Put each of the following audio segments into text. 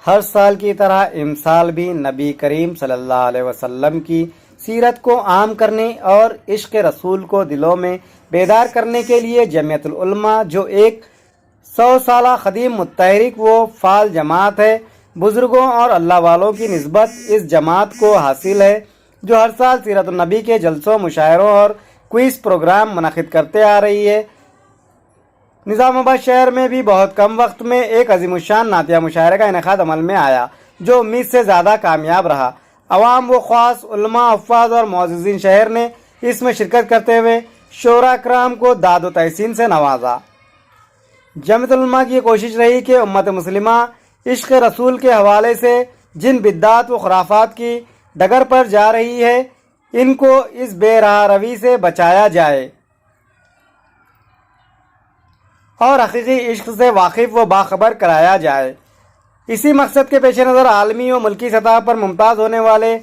ہر سال کی طرح امسال بھی نبی کریم صلی اللہ علیہ وسلم کی سیرت کو عام کرنے اور عشق رسول کو دلوں میں بیدار کرنے کے لیے جمعیت العلماء، جو ایک 100 سالہ قدیم متحرک و فعال جماعت ہے، بزرگوں اور اللہ والوں کی نسبت اس جماعت کو حاصل ہے، جو ہر سال سیرت النبی کے جلسوں، مشاعروں اور کوئز پروگرام منعقد کرتے آ رہی ہے۔ نظام آباد شہر میں بھی بہت کم وقت میں ایک عظیم الشان نعتیہ مشاعرے کا انعقاد عمل میں آیا، جو امید سے زیادہ کامیاب رہا۔ عوام و خاص، علماء، حفاظ اور معززین شہر نے اس میں شرکت کرتے ہوئے شعراء کرام کو داد و تحسین سے نوازا۔ جمعیت العلماء کی یہ کوشش رہی کہ امت مسلمہ عشق رسول کے حوالے سے جن بدعات و خرافات کی ڈگر پر جا رہی ہے، ان کو اس بے راہ روی سے بچایا جائے اور حقیقی عشق سے واقف و باخبر کرایا جائے۔ اسی مقصد کے پیش نظر عالمی و ملکی سطح پر ممتاز ہونے والے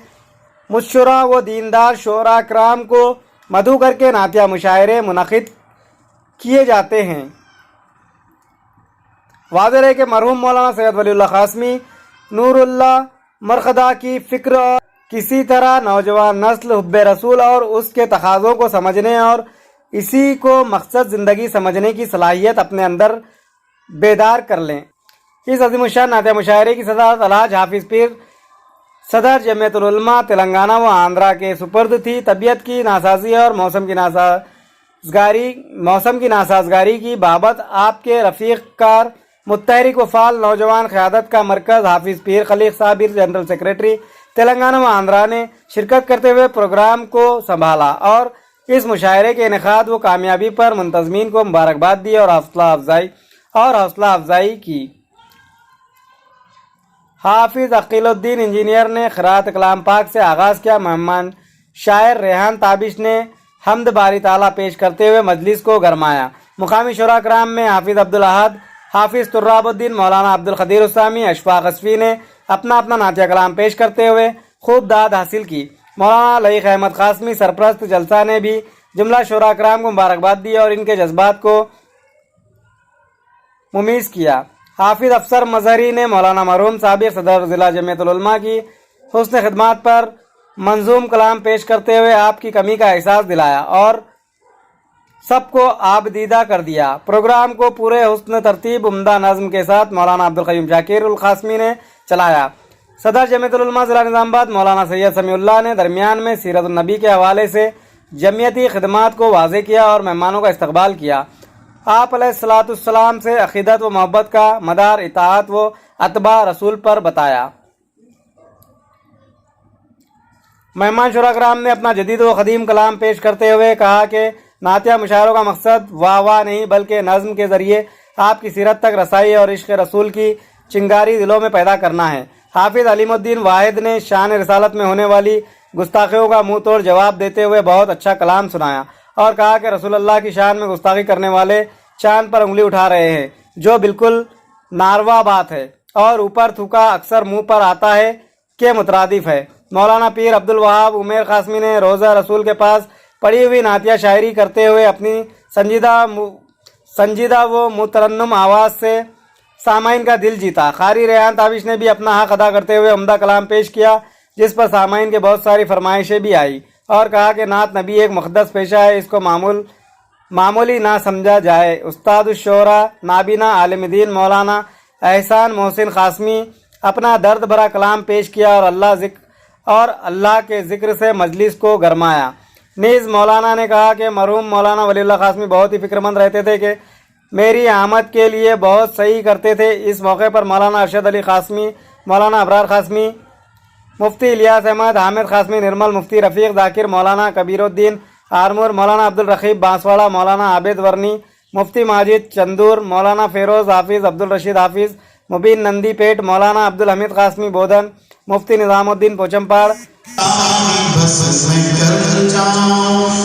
مشرع و دیندار شعراء کرام کو مدعو کر کے نعتیہ مشاعرے منعقد کیے جاتے ہیں۔ واضح ہے کہ مرحوم مولانا سید ولی اللہ قاسمی نور اللہ مرقدہ کی فکر اور کسی طرح نوجوان نسل حب رسول اور اس کے تقاضوں کو سمجھنے اور اسی کو مقصد زندگی سمجھنے کی صلاحیت اپنے اندر بیدار کر لیں۔ اس عظیم الشان نعتیہ مشاعرے کی صدارت الحاج حافظ پیر صدر جمعیت العلماء تلنگانہ و آندھرا کے سپرد تھی۔ طبیعت کی ناسازی اور موسم کی ناسازگاری کی بابت آپ کے رفیق کار متحرک و فعال نوجوان قیادت کا مرکز حافظ پیر خلیق صابر جنرل سیکریٹری تلنگانہ و آندھرا نے شرکت کرتے ہوئے پروگرام کو سنبھالا اور اس مشاعرے کے انعقاد و کامیابی پر منتظمین کو مبارکباد دی اور حوصلہ افزائی کی۔ حافظ عقیل الدین انجینئر نے قرأت کلام پاک سے آغاز کیا۔ مہمان شاعر ریحان تابش نے حمد باری تعالیٰ پیش کرتے ہوئے مجلس کو گرمایا۔ مقامی شعراء کرام میں حافظ عبدالاحد، حافظ تراب الدین، مولانا عبدالقدیر السامی، اشفاق اصفی نے اپنا نعتیہ کلام پیش کرتے ہوئے خوب داد حاصل کی۔ مولانا لئیق احمد قاسمی سرپرست جلسہ نے بھی جملہ شعراء کرام کو مبارکباد دی اور ان کے جذبات کو ممیز کیا۔ حافظ افسر مظہری نے مولانا مرحوم سابق صدر ضلع جمعیت العلماء کی حسن خدمات پر منظوم کلام پیش کرتے ہوئے آپ کی کمی کا احساس دلایا اور سب کو آبدیدہ کر دیا۔ پروگرام کو پورے حسن ترتیب عمدہ نظم کے ساتھ مولانا عبدالقیوم شاکر القاسمی نے چلایا۔ صدر جمعیت العلماء ضلع نظام آباد مولانا سید سمیع اللہ نے درمیان میں سیرت النبی کے حوالے سے جمعیتی خدمات کو واضح کیا اور مہمانوں کا استقبال کیا۔ آپ علیہ الصلوۃ والسلام سے عقیدت و محبت کا مدار اطاعت و اتباع رسول پر بتایا۔ مہمان شعراء کرام نے اپنا جدید و قدیم کلام پیش کرتے ہوئے کہا کہ نعتیہ مشاعروں کا مقصد واہ نہیں بلکہ نظم کے ذریعے آپ کی سیرت تک رسائی اور عشق رسول کی چنگاری دلوں میں پیدا کرنا ہے۔ حافظ علیم الدین واحد نے شان رسالت میں ہونے والی گستاخیوں کا منہ توڑ جواب دیتے ہوئے بہت اچھا کلام سنایا اور کہا کہ رسول اللہ کی شان میں گستاخی کرنے والے چاند پر انگلی اٹھا رہے ہیں، جو بالکل ناروا بات ہے اور اوپر تھوکا اکثر منہ پر آتا ہے کہ مترادف ہے۔ مولانا پیر عبدالوہاب عمیر قاسمی نے روزہ رسول کے پاس پڑھی ہوئی نعتیہ شاعری کرتے ہوئے اپنی سنجیدہ و مترنم آواز سے سامعین کا دل جیتا۔ قاری ریحان تابش نے بھی اپنا حق ادا کرتے ہوئے عمدہ کلام پیش کیا، جس پر سامعین کے بہت ساری فرمائشیں بھی آئی اور کہا کہ نعت نبی ایک مقدس پیشہ ہے، اس کو معمولی نہ سمجھا جائے۔ استاد الشعراء نابینا عالم دین مولانا احسان محسن قاسمی اپنا درد بھرا کلام پیش کیا اور اللہ کے ذکر سے مجلس کو گرمایا۔ نیز مولانا نے کہا کہ مرحوم مولانا ولی اللہ قاسمی بہت ہی فکر مند رہتے تھے کہ میری آمد کے لیے بہت صحیح کرتے تھے۔ اس موقع پر مولانا ارشد علی قاسمی، مولانا ابرار قاسمی، مفتی الیاس احمد، حامد قاسمی نرمل، مفتی رفیق ذاکر، مولانا کبیر الدین آرمور، مولانا عبدالرقیب بانسواڑہ، مولانا عابد ورنی، مفتی ماجد چندور، مولانا فیروز حافظ، عبدالرشید حافظ مبین نندی پیٹ، مولانا عبدالحمید قاسمی بودن، مفتی نظام الدین پوچمپاڑ۔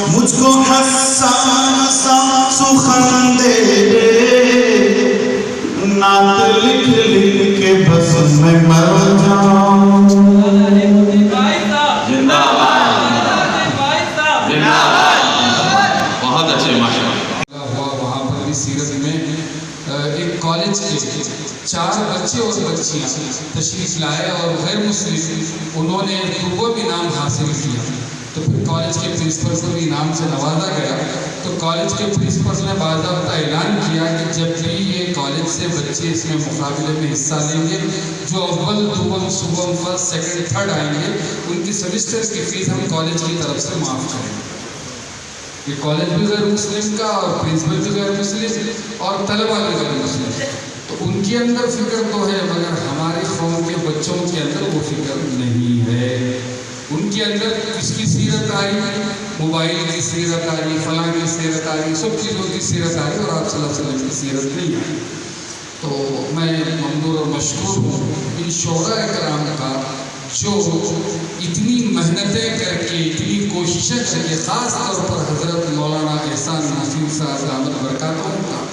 مجھ کو حسان سا سخن دے نعت لکھ لکھ کے بس میں مر جاؤں۔ زندہ بہت اچھے ماشاءاللہ ہوا۔ وہاں پر بھی سیرت میں ایک کالج کے 4 بچے اور بچیاں تشریف لائے اور غیر مسلم انہوں نے طلبہ بھی انعام حاصل کیا، تو پھر کالج کے پرنسپل کو بھی انعام سے نوازا گیا۔ تو کالج کے پرنسپل نے باضابطہ اعلان کیا کہ جب بھی یہ کالج سے بچے اس میں مقابلے میں حصہ لیں گے، جو اول دوم صبح فرسٹ سیکنڈ تھرڈ آئیں گے، ان کی سیمسٹر کی فیس ہم کالج کی طرف سے معاف کریں گے۔ یہ کالج بھی غیر مسلم کا اور پرنسپل بھی غیر مسلم اور طلبہ بھی غیر مسلم، تو ان کے اندر فکر تو ہے مگر ہماری قوم کے بچوں کے اندر وہ فکر نہیں ہے۔ ان کے اندر کس کی سیرت آ رہی، موبائل کی سیرت آ رہی، فلاں کی سیرت آ رہی، سب چیزوں کی سیرت آ رہی، اور آپ صلی اللہ علیہ وسلم کی سیرت نہیں آئی۔ تو میں ممنون اور مشکور ہوں ان شعراء کرام کا جو اتنی محنتیں کر کے، اتنی کوششیں کر کے، خاص طور پر حضرت مولانا احسان ناصری صاحب دامت برکاتہم کا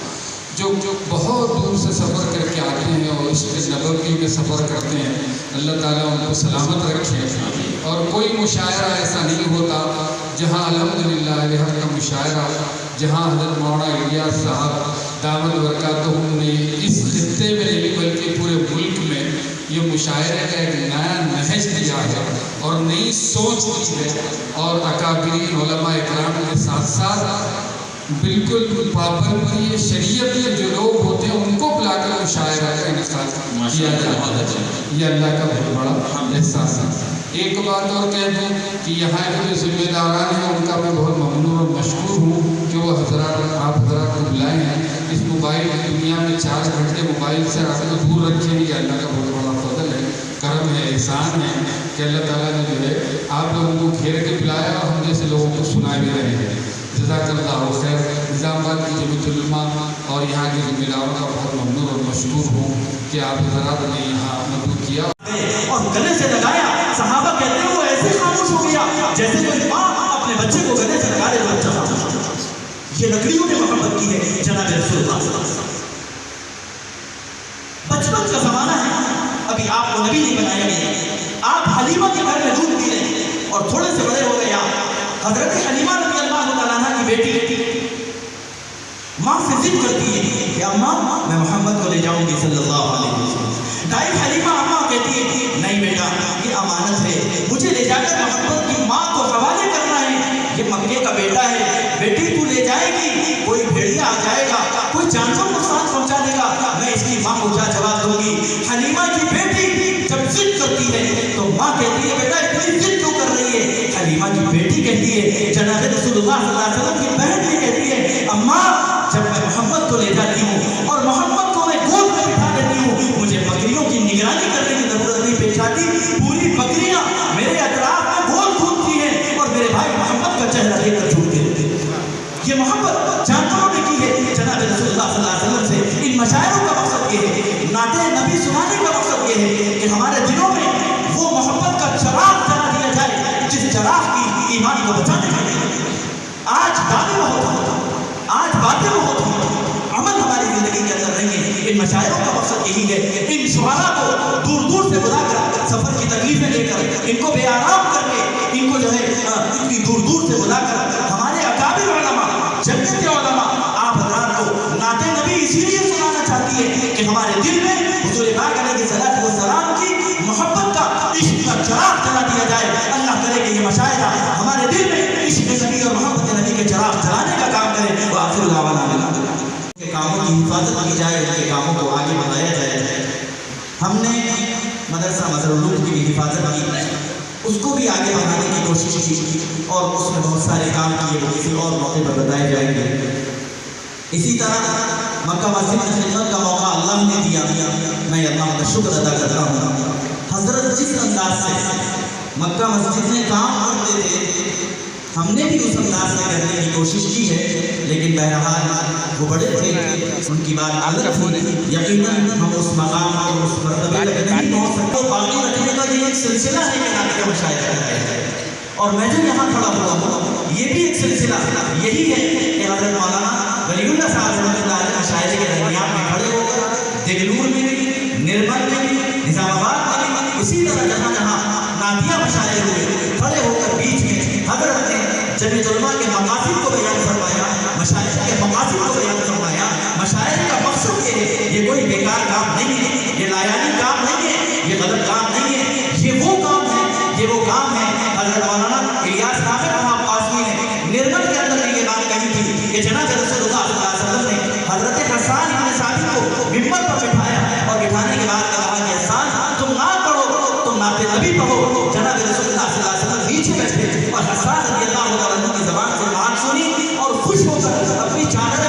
جو بہت دور سے سفر کر کے آتے ہیں اور عشق نبوی میں سفر کرتے ہیں، اللہ تعالیٰ ان کو سلامت رکھے۔ اور کوئی مشاعرہ ایسا نہیں ہوتا جہاں الحمدللہ اہل حق کا مشاعرہ، جہاں حضرت مولانا الیاس صاحب دامت برکاتہم نے اس خطے میں نہیں بلکہ پورے ملک میں یہ مشاعرے کا ایک نیا نہج دیا ہے اور نئی سوچ دی ہے، اور اکابرین علماء اکرام کے ساتھ ساتھ بالکل پابندی شریعت کے جو لوگ ہوتے ہیں ان کو بلا کر مشاعرہ کا انعقاد کیا جاتا ہے۔ یہ اللہ کا بہت بڑا احساس ہے۔ ایک بات اور کہہ دوں کہ یہاں کے جو ذمہ داران ہیں ان کا میں بہت ممنون اور مشکور ہوں کہ وہ حضرات آپ حضرات کو بلائے ہیں۔ اس موبائل کی دنیا میں 4 گھنٹے موبائل سے آپ کو دور رکھیں، یہ اللہ کا بہت بڑا فضل ہے، کرم ہے، احسان ہے کہ اللہ تعالیٰ نے جو ہے آپ لوگوں کو گھیر کے بلایا اور ہم جیسے لوگوں کو سنا بھی رہے ہیں۔ جزاک اللہ خیر۔ نظام آباد کی جمعیت علماء اور یہاں کے ذمہ داروں کا بہت ممنون اور مشکور ہوں کہ آپ حضرات نے یہاں مدعو کیا اور گلے سے لگایا۔ صحابہ کہتے ہیں وہ ایسے خاموش ہو گیا جیسے کوئی ماں اپنے بچے کو گلے سے لگا دے تو بچہ خاموش ہو جاتا۔ یہ لکڑیوں نے محبت کی ہے جناب رسول اللہ صلی اللہ علیہ وسلم۔ بچپن کا زمانہ ہے، ابھی آپ کو نبی نہیں بنایا گیا، آپ حلیمہ کے گھر میں دودھ پی رہے ہیں اور تھوڑے سے بڑے ہو گئے آپ۔ حضرت حلیمہ رضی اللہ تعالیٰ عنہ کی بیٹی ماں سے ضد کرتی ہے کہ اماں میں محمد کو لے جاؤں گی صلی اللہ علیہ وسلم۔ دائی حلیمہ اماں کہتی ہے نہیں بیٹا یہ امانت ہے، مجھے لے جا کر محمد کی ماں کو حوالے کرنا ہے، یہ مکے کا بیٹا ہے، بیٹی تو لے جائے گی، کوئی بھیڑیا آ جائے گا، کوئی جان کو نقصان پہنچا دے گا، میں اس کی ماں کو کیا جواب دوں گی۔ حلیمہ کی بیٹی جب ضد کرتی ہے تو ماں کہتی ہے بیٹا اتنی ضد کیوں کر رہی ہے؟ حلیمہ کی بیٹی کہتی ہے، جناب رسول اللہ صلی اللہ علیہ وسلم کی بہن بھی کہتی ہے اماں جب میں محمد کو لے جاتی ہوں اور محمد کو میں گود میں بٹھا دیتی ہوں، مجھے بکریوں کی نگرانی کرنے کی ضرورت نہیں پیش آتی، پوری بکریاں میرے اطراف میں گول گھومتی ہیں اور میرے بھائی محمد کا چہرہ دیکھ کر جھومتے رہتے ہیں۔ یہ محبت جانوروں نے کی ہے جناب رسول اللہ صلی اللہ علیہ وسلم سے۔ ان مشاعروں کا مقصد یہ ہے، نعت نبی سنانے کا مقصد یہ ہے کہ ہمارے دلوں میں وہ محبت کا چراغ جلا دیا جائے جس چراغ کی ایمان کو بچانے کا ہے۔ آج دعوے بہت ہوتا، آج باتیں بہت ہوتی، عمل ہماری زندگی کے اندر نہیں ہے۔ ان مشاعروں کا مقصد یہی ہے، ان شعراء کو دور دور سے بلا کر سفر کی تکلیفیں لے کر ان کو بے آرام کر کے ان کو جو ہے اتنی دور دور سے بلا کر ہمارے اکابر علماء، جنت علماء آپ حضرات کو نعت نبی اسی لیے سنانا چاہتی ہے کہ ہمارے دل میں حضور پاک علیہ الصلوۃ والسلام کی محبت کا عشق کا چراغ جلا دیا جائے۔ اللہ کرے کہ یہ مشاعرہ ہمارے دل میں عشق نبی اور محبت نبی کے چراغ جلانے کا کام کرے۔ وآخر دعوانا کے کاموں کی حفاظت کی جائے، ان کے کاموں کو آگے بڑھایا جائے۔ ہم نے مدرسہ مظہر العلوم کی بھی حفاظت کی، اس کو بھی آگے بڑھانے کی کوشش کی اور اس میں بہت سارے کام کیے وہ کسی اور موقع پر بتائے جائیں گے۔ اسی طرح مکہ مسجد میں خدمت کا موقع اللہ نے دیا، میں اللہ کا شکر ادا کرتا ہوں۔ حضرت جس انداز سے مکہ مسجد میں کام کرتے تھے ہم نے بھی اس انداز سے کرنے کی کوشش کی ہے، لیکن بہرحال وہ بڑے تھے، ان کی بات الگ تھی، یقیناً ہم اس مقام اور اس مرتبے تک نہیں پہنچ سکتے۔ باقی رکھنے کا یہ ایک سلسلہ ہے کہ نعت کا مشاہدہ کرتے ہیں، اور میں جو یہاں کھڑا ہوا ہوں یہ بھی ایک سلسلہ یہی ہے کہ حضرت مولانا ولی اللہ صاحب رحمۃ اللہ علیہ مشاہدے کے درمیان میں کھڑے ہو کر دگلور میں بھی، نرمل میں بھی، نظام آباد میں بھی، اسی طرح جہاں جہاں نعتیہ مشاہدے ہوئے کھڑے ہو کر بیچ میں حضرت نے جمعیت علماء کے مقاصد کو بیان فرمایا، مشاہد کے مقاصد کو بیان فرمایا۔ مشاہد کا مقصد یہ ہے، یہ کوئی بیکار کام نہیں ہے، یہ لایانی کام نہیں کہ جناب رسول اللہ صلی اللہ علیہ وسلم نے حضرت حسان بن ثابت کو ممبر پر بٹھایا اور بٹھانے کے بعد کہا کہ حسان تم نعت پڑھو، تم نعت نبی پڑھو۔ جناب رسول اللہ صلی اللہ علیہ وسلم نیچے بیٹھے اور حسان رضی اللہ عنہ کی زبان سے بات سنی اور خوش ہو کر اپنی چادر